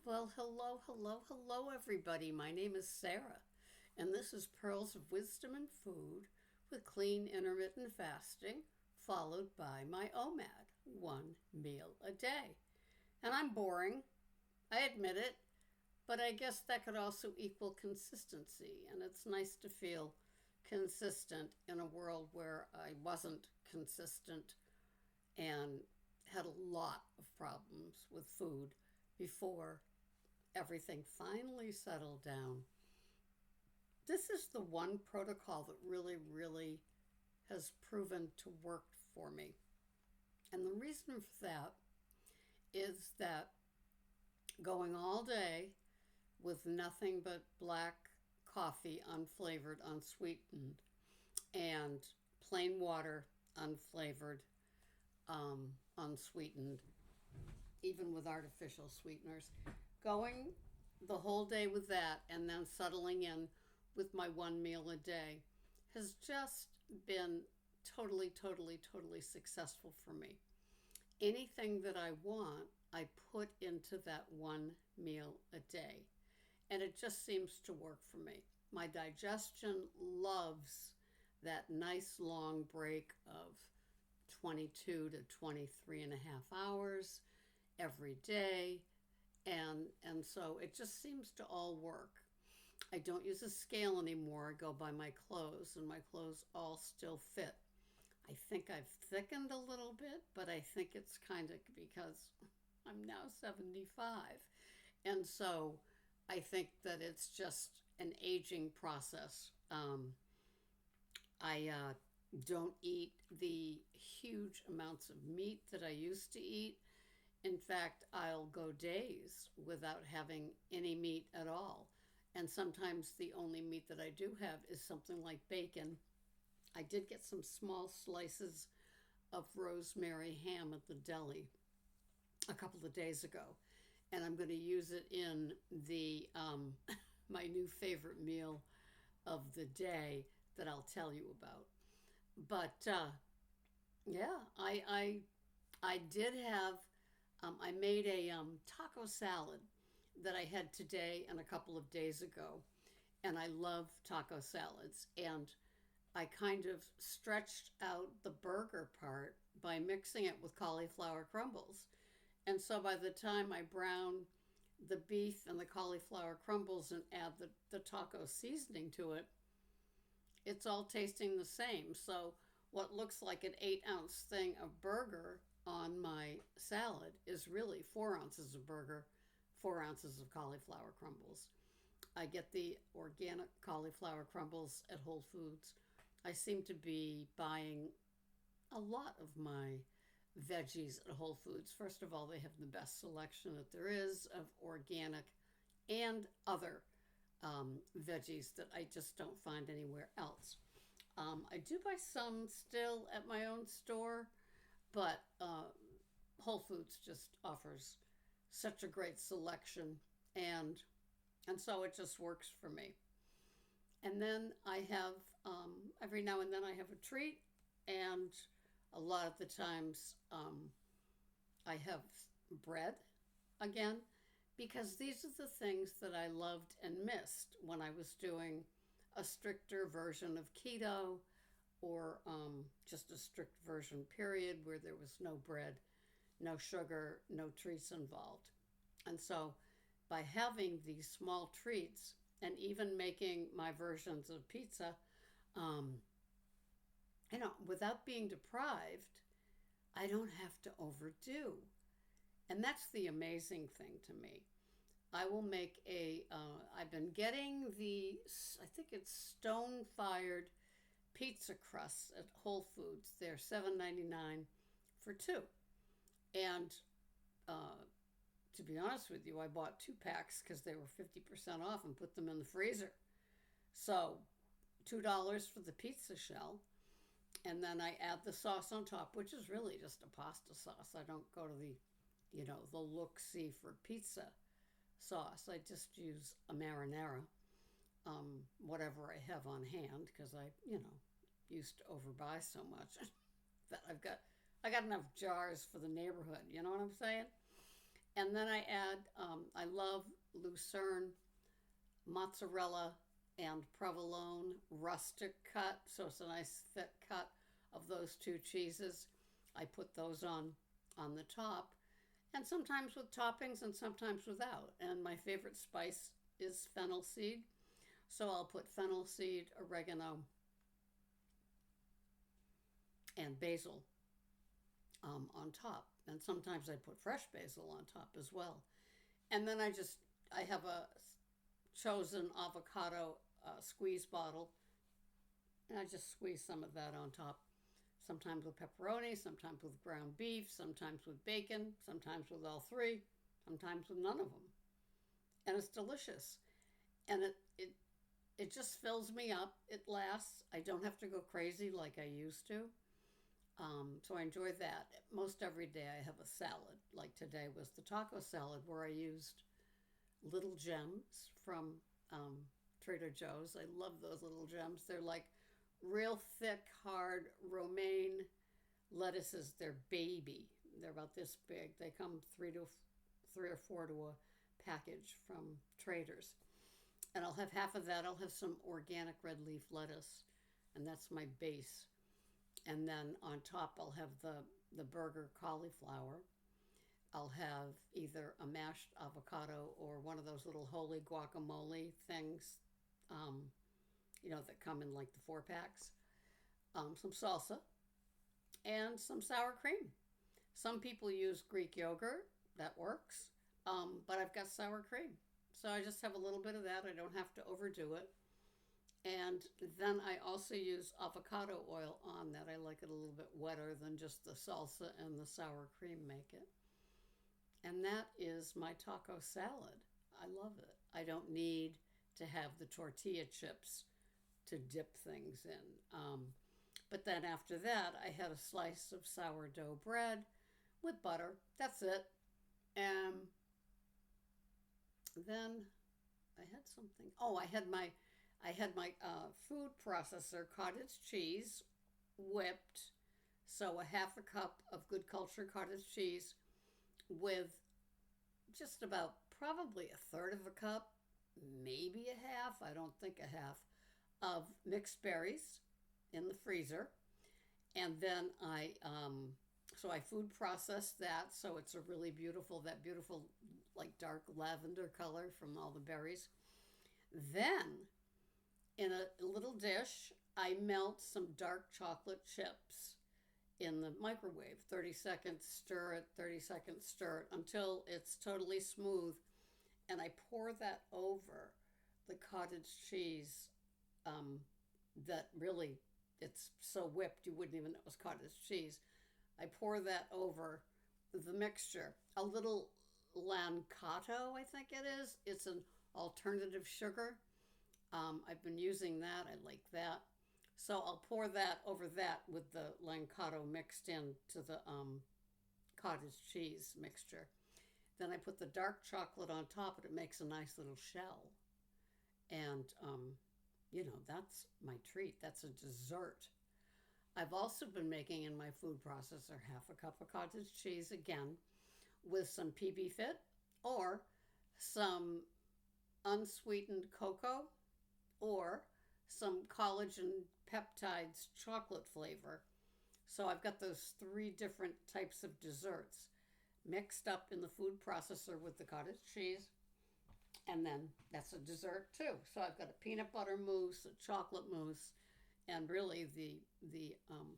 Well, hello, everybody. My name is Sarah, and this is Pearls of Wisdom and Food with clean intermittent fasting, followed by my OMAD, one meal a day. And I'm boring, I admit it, but I guess that could also equal consistency, and it's nice to feel consistent in a world where I wasn't consistent and had a lot of problems with food before everything finally settled down. This is the one protocol that really has proven to work for me. And the reason for that is that going all day with nothing but black coffee, unflavored, unsweetened, and plain water, unflavored, unsweetened, even with artificial sweeteners, going the whole day with that and then settling in with my one meal a day has just been totally successful for me. Anything that I want, I put into that one meal a day, and it just seems to work for me. My digestion loves that nice long break of 22 to 23 and a half hours every day, and so it just seems to all work. I don't use a scale anymore. I go by my clothes, and my clothes all still fit. I think I've thickened a little bit, but I think it's kind of because I'm now 75. And so I think that it's just an aging process. I don't eat the huge amounts of meat that I used to eat. In fact, I'll go days without having any meat at all. And sometimes the only meat that I do have is something like bacon. I did get some small slices of rosemary ham at the deli a couple of days ago, and I'm going to use it in the my new favorite meal of the day that I'll tell you about. But yeah, I did have I made a taco salad that I had today and a couple of days ago, and I love taco salads. And I kind of stretched out the burger part by mixing it with cauliflower crumbles. And so by the time I brown the beef and the cauliflower crumbles and add the taco seasoning to it, it's all tasting the same. So what looks like an 8-ounce thing of burger on my salad is really 4 ounces of burger, 4 ounces of cauliflower crumbles. I get the organic cauliflower crumbles at Whole Foods. I seem to be buying a lot of my veggies at Whole Foods. First of all, they have the best selection that there is of organic and other veggies that I just don't find anywhere else. I do buy some still at my own store, but Whole Foods just offers such a great selection, and so it just works for me. And then I have every now and then I have a treat, and a lot of the times I have bread again, because these are the things that I loved and missed when I was doing a stricter version of keto, or just a strict version, period, where there was no bread, no sugar, no treats involved. And so by having these small treats and even making my versions of pizza, um, without being deprived, I don't have to overdo. And that's the amazing thing to me. I will make I've been getting I think it's stone fired pizza crusts at Whole Foods. They're $7.99 for two. And to be honest with you, I bought 2 packs because they were 50% off and put them in the freezer. So $2 for the pizza shell. And then I add the sauce on top, which is really just a pasta sauce. I don't go to the look-see for pizza sauce. I just use a marinara, whatever I have on hand, because I used to overbuy so much that I got enough jars for the neighborhood. You know what I'm saying? And then I add I love Lucerne mozzarella and provolone rustic cut, so it's a nice thick cut of those two cheeses. I put those on the top, and sometimes with toppings and sometimes without. And my favorite spice is fennel seed, so I'll put fennel seed, oregano, and basil on top. And sometimes I put fresh basil on top as well. And then I have a chosen avocado squeeze bottle, and I just squeeze some of that on top. Sometimes with pepperoni, sometimes with ground beef, sometimes with bacon, sometimes with all three, sometimes with none of them. And it's delicious. And it just fills me up. It lasts. I don't have to go crazy like I used to. So I enjoy that. Most every day I have a salad. Like today was the taco salad where I used little gems from Trader Joe's. I love those little gems. They're like real thick, hard romaine lettuces. They're baby. They're about this big. They come three or four to a package from Trader's. And I'll have half of that. I'll have some organic red leaf lettuce, and that's my base. And then on top, I'll have the burger cauliflower. I'll have either a mashed avocado or one of those little holy guacamole things, that come in like the 4 packs. Some salsa and some sour cream. Some people use Greek yogurt. That works. But I've got sour cream. So I just have a little bit of that. I don't have to overdo it. And then I also use avocado oil on that. I like it a little bit wetter than just the salsa and the sour cream make it. And that is my taco salad. I love it. I don't need to have the tortilla chips to dip things in. But then after that, I had a slice of sourdough bread with butter. That's it. And then I had something. Oh, I had my food processor cottage cheese whipped. So a half a cup of good culture cottage cheese with just about probably a third of a cup, maybe a half, I don't think a half, of mixed berries in the freezer. And then I food processed that, so it's a really beautiful, that beautiful like dark lavender color from all the berries. Then in a little dish, I melt some dark chocolate chips in the microwave. 30 seconds, stir it, 30 seconds, stir it until it's totally smooth. And I pour that over the cottage cheese that really, it's so whipped you wouldn't even know it was cottage cheese. I pour that over the mixture. A little Lancato, I think it is. It's an alternative sugar. I've been using that. I like that. So I'll pour that over that with the Lancato mixed in to the cottage cheese mixture. Then I put the dark chocolate on top and it makes a nice little shell. And, that's my treat. That's a dessert. I've also been making in my food processor half a cup of cottage cheese again with some PB Fit or some unsweetened cocoa or some collagen peptides chocolate flavor. So I've got those 3 different types of desserts mixed up in the food processor with the cottage cheese. And then that's a dessert too. So I've got a peanut butter mousse, a chocolate mousse, and really the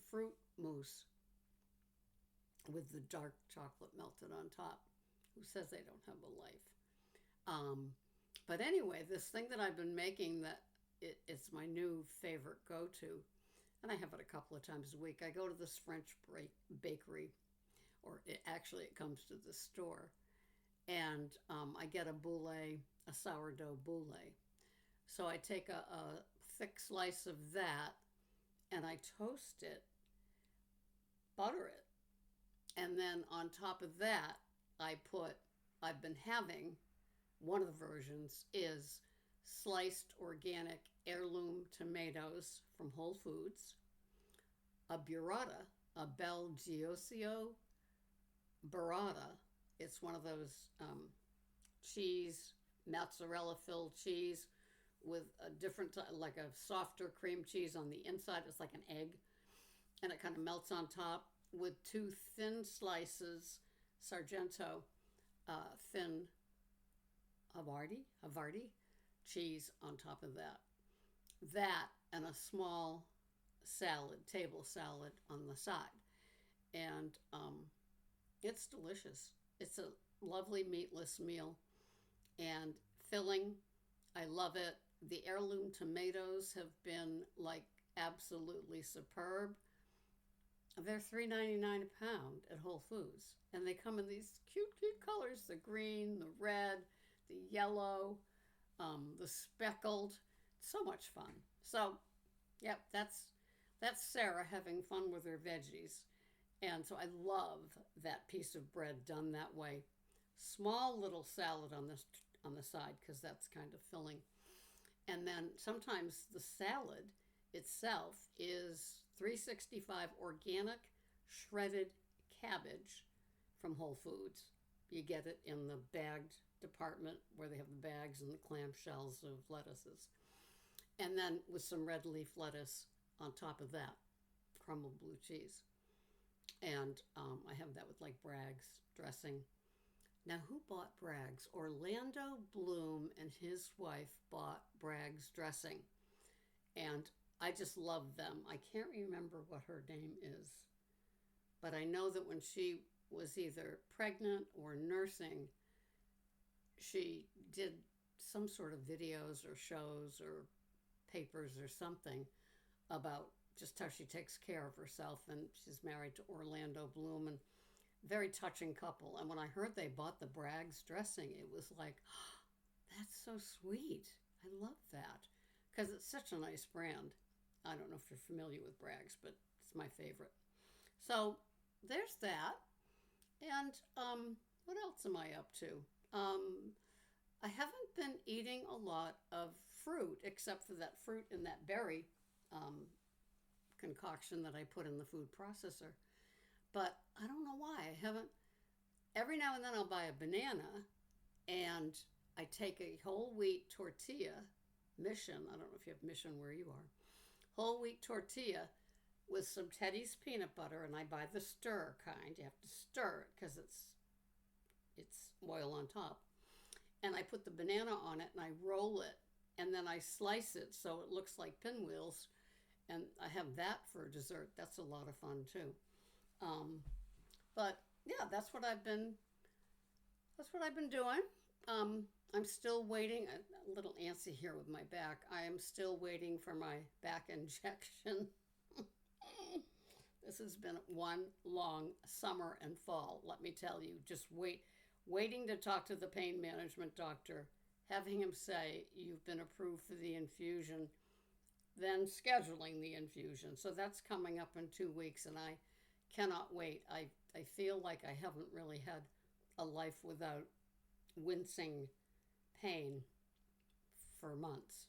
fruit mousse with the dark chocolate melted on top. Who says they don't have a life? But anyway, this thing that I've been making that it's my new favorite go-to, and I have it a couple of times a week. I go to this French bakery, or it comes to the store, and I get a sourdough boule. So I take a thick slice of that, and I toast it, butter it, and then on top of that, I've been having, one of the versions is sliced organic heirloom tomatoes from Whole Foods, a burrata, a Bel Giocio burrata. It's one of those cheese, mozzarella filled cheese with a different, like a softer cream cheese on the inside. It's like an egg, and it kind of melts on top with two thin slices, Sargento thin Havarti cheese on top of that. That and a small salad, table salad on the side. And it's delicious. It's a lovely meatless meal and filling. I love it. The heirloom tomatoes have been like absolutely superb. They're $3.99 a pound at Whole Foods, and they come in these cute colors: the green, the red, the yellow, the speckled. So much fun. So, yep, that's Sarah having fun with her veggies, and so I love that piece of bread done that way. Small little salad on the side because that's kind of filling, and then sometimes the salad itself is 365 organic shredded cabbage from Whole Foods. You get it in the bagged department where they have the bags and the clamshells of lettuces. And then with some red leaf lettuce on top of that, crumbled blue cheese. And I have that with like Bragg's dressing. Now, who bought Bragg's? Orlando Bloom and his wife bought Bragg's dressing. And I just love them. I can't remember what her name is, but I know that when she was either pregnant or nursing, she did some sort of videos or shows or papers or something about just how she takes care of herself. And she's married to Orlando Bloom, and very touching couple. And when I heard they bought the Bragg's dressing, it was like, oh, that's so sweet. I love that because it's such a nice brand. I don't know if you're familiar with Bragg's, but it's my favorite. So there's that. And what else am I up to? I haven't been eating a lot of fruit, except for that fruit and that berry concoction that I put in the food processor. But I don't know why. I haven't. Every now and then I'll buy a banana, and I take a whole wheat tortilla, Mission. I don't know if you have Mission where you are. Whole wheat tortilla with some Teddy's peanut butter, and I buy the stir kind. You have to stir it because it's oil on top. And I put the banana on it, and I roll it, and then I slice it so it looks like pinwheels, and I have that for dessert. That's a lot of fun too. But yeah, that's what I've been doing. I'm still waiting. A little antsy here with my back. I am still waiting for my back injection. This has been one long summer and fall, let me tell you. Just waiting to talk to the pain management doctor, having him say, you've been approved for the infusion, then scheduling the infusion. So that's coming up in 2 weeks, and I cannot wait. I feel like I haven't really had a life without wincing pain for months,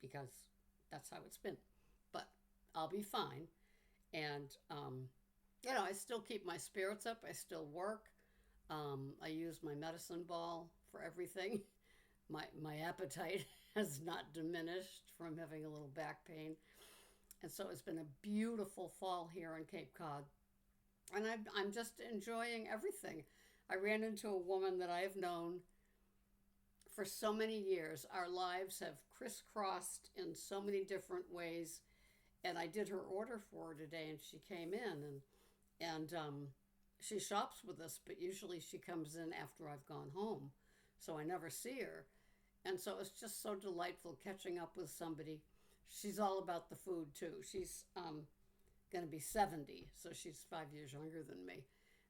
because that's how it's been. But I'll be fine. And, I still keep my spirits up. I still work. I use my medicine ball for everything. My appetite has not diminished from having a little back pain. And so it's been a beautiful fall here on Cape Cod. And I'm just enjoying everything. I ran into a woman that I have known for so many years. Our lives have crisscrossed in so many different ways. And I did her order for her today, and she came in, and she shops with us, but usually she comes in after I've gone home, so I never see her. And so it's just so delightful catching up with somebody. She's all about the food too. She's going to be 70, so she's 5 years younger than me.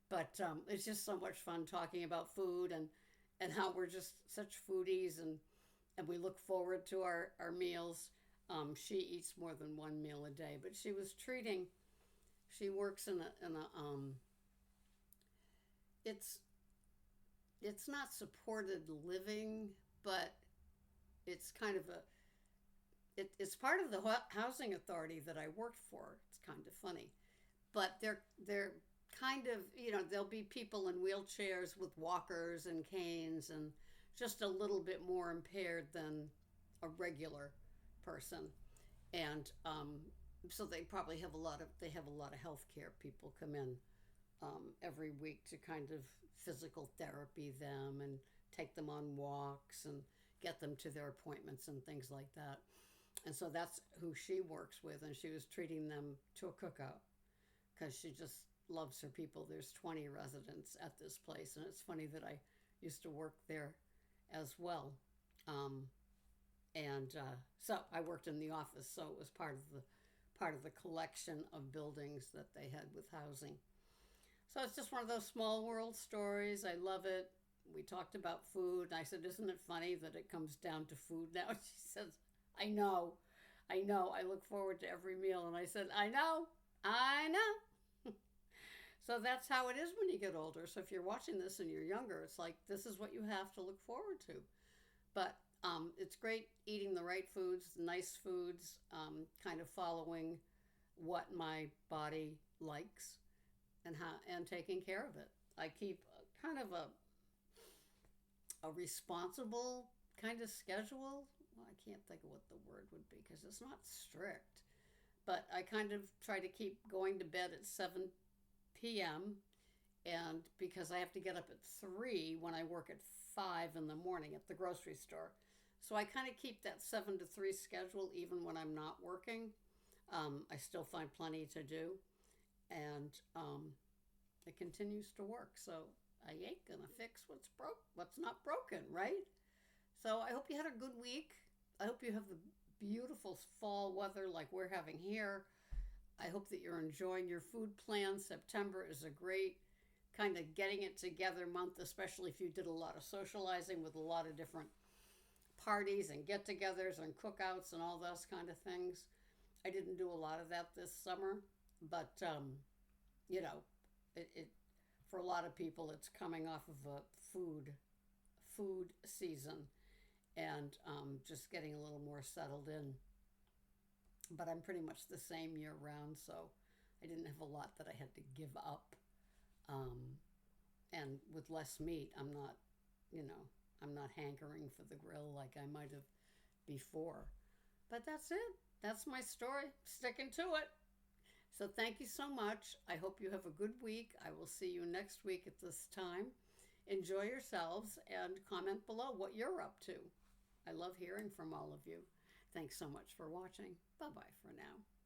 But it's just so much fun talking about food and how we're just such foodies, and we look forward to our meals. She eats more than one meal a day, but she works in a it's not supported living, but it's kind of it's part of the housing authority that I worked for. It's kind of funny, but they're kind of, there'll be people in wheelchairs with walkers and canes, and just a little bit more impaired than a regular person. And so they probably have a lot of healthcare people come in every week to kind of physical therapy them and take them on walks and get them to their appointments and things like that. And so that's who she works with, and she was treating them to a cookout because she just loves her people. There's 20 residents at this place, and it's funny that I used to work there as well. Um, and so I worked in the office, so it was part of the collection of buildings that they had with housing. So it's just one of those small world stories. I love it. We talked about food, and I said, "Isn't it funny that it comes down to food now?" She says, "I know, I know. I look forward to every meal." And I said, "I know, I know." So that's how it is when you get older. So if you're watching this and you're younger, it's like this is what you have to look forward to. But it's great eating the right foods, nice foods, kind of following what my body likes and taking care of it. I keep kind of a responsible kind of schedule. Well, I can't think of what the word would be because it's not strict, but I kind of try to keep going to bed at 7 p.m. and because I have to get up at 3 when I work at 5 in the morning at the grocery store. So I kind of keep that 7 to 3 schedule even when I'm not working. I still find plenty to do, and it continues to work. So I ain't gonna fix what's not broken, right? So I hope you had a good week. I hope you have the beautiful fall weather like we're having here. I hope that you're enjoying your food plan. September is a great kind of getting it together month, especially if you did a lot of socializing with a lot of different parties and get-togethers and cookouts and all those kind of things. I didn't do a lot of that this summer, but you know, it for a lot of people, it's coming off of a food season and just getting a little more settled in. But I'm pretty much the same year round, so I didn't have a lot that I had to give up. Um, and with less meat, you know, I'm not hankering for the grill like I might have before. But that's it. That's my story. Sticking to it. So thank you so much. I hope you have a good week. I will see you next week at this time. Enjoy yourselves and comment below what you're up to. I love hearing from all of you. Thanks so much for watching. Bye-bye for now.